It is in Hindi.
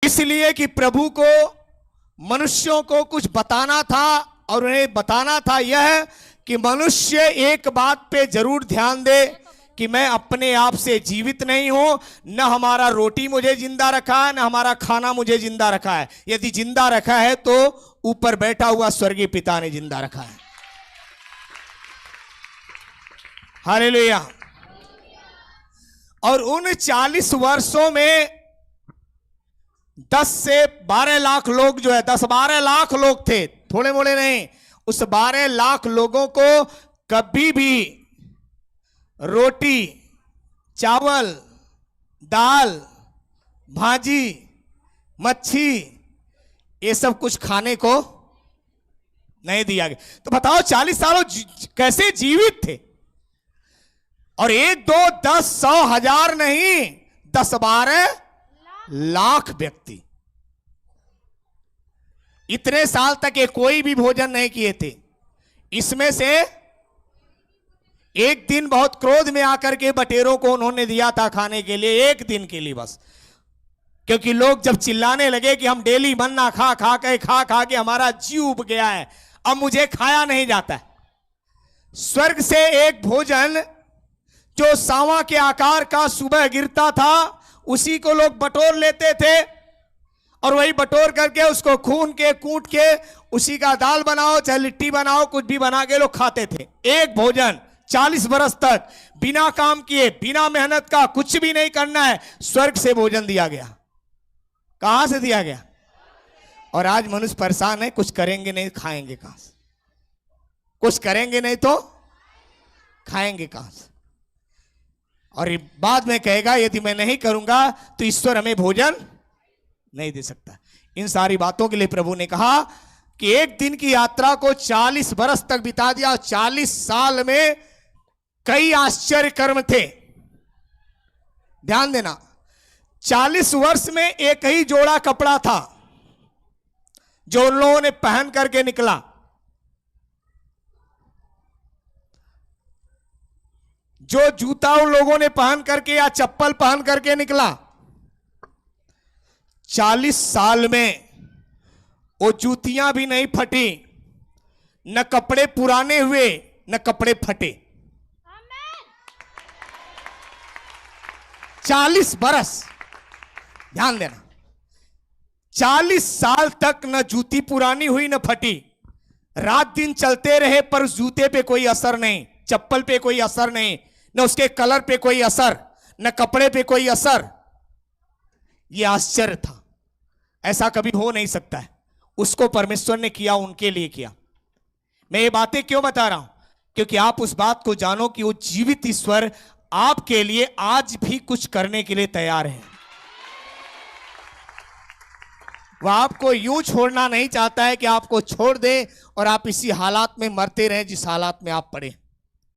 इसलिए कि प्रभु को मनुष्यों को कुछ बताना था, और उन्हें बताना था यह कि मनुष्य एक बात पे जरूर ध्यान दे कि मैं अपने आप से जीवित नहीं हूं, न हमारा रोटी मुझे जिंदा रखा है, न हमारा खाना मुझे जिंदा रखा है। यदि जिंदा रखा है तो ऊपर बैठा हुआ स्वर्गीय पिता ने जिंदा रखा है। हालेलुया। और उन 40 वर्षों में 10 से 12 लाख लोग जो है, 10-12 लाख लोग थे, थोड़े मोड़े नहीं। उस 12 लाख लोगों को कभी भी रोटी, चावल, दाल, भाजी, मच्छी ये सब कुछ खाने को नहीं दिया गया। तो बताओ 40 सालों कैसे जीवित थे? और 1, 2, 10, 100, 1000 नहीं, 10-12 लाख व्यक्ति इतने साल तक ये कोई भी भोजन नहीं किए थे। इसमें से एक दिन बहुत क्रोध में आकर के बटेरों को उन्होंने दिया था खाने के लिए, एक दिन के लिए बस। क्योंकि लोग जब चिल्लाने लगे कि हम डेली मन्ना खा खा के हमारा जी उब गया है, अब मुझे खाया नहीं जाता। स्वर्ग से एक भोजन जो सांवा के आकार का सुबह गिरता था, उसी को लोग बटोर लेते थे, और वही बटोर करके उसको खून के कूट के उसी का दाल बनाओ चाहे लिट्टी बनाओ, कुछ भी बना के लोग खाते थे। एक भोजन 40 बरस तक बिना काम किए, बिना मेहनत का, कुछ भी नहीं करना है, स्वर्ग से भोजन दिया गया। कहां से दिया गया? और आज मनुष्य परेशान है, कुछ करेंगे नहीं खाएंगे कहां से? कुछ करेंगे नहीं तो खाएंगे कहां से? और बाद में कहेगा यदि मैं नहीं करूंगा तो ईश्वर हमें भोजन नहीं दे सकता। इन सारी बातों के लिए प्रभु ने कहा कि एक दिन की यात्रा को 40 बरस तक बिता दिया। 40 साल में कई आश्चर्य कर्म थे। ध्यान देना, 40 वर्ष में एक ही जोड़ा कपड़ा था जो उन लोगों ने पहन करके निकला। जो जूता उन लोगों ने पहन करके या चप्पल पहन करके निकला, 40 साल में वो जूतियां भी नहीं फटी, न कपड़े पुराने हुए, न कपड़े फटे। 40 बरस, ध्यान देना, 40 साल तक न जूती पुरानी हुई न फटी। रात दिन चलते रहे पर उस जूते पे कोई असर नहीं, चप्पल पे कोई असर नहीं, न उसके कलर पे कोई असर, न कपड़े पे कोई असर। यह आश्चर्य था, ऐसा कभी हो नहीं सकता है। उसको परमेश्वर ने किया, उनके लिए किया। मैं ये बातें क्यों बता रहा हूं? क्योंकि आप उस बात को जानो कि वो जीवित ईश्वर आपके लिए आज भी कुछ करने के लिए तैयार है। वह आपको यूं छोड़ना नहीं चाहता है कि आपको छोड़ दे और आप इसी हालात में मरते रहे जिस हालात में आप पड़े।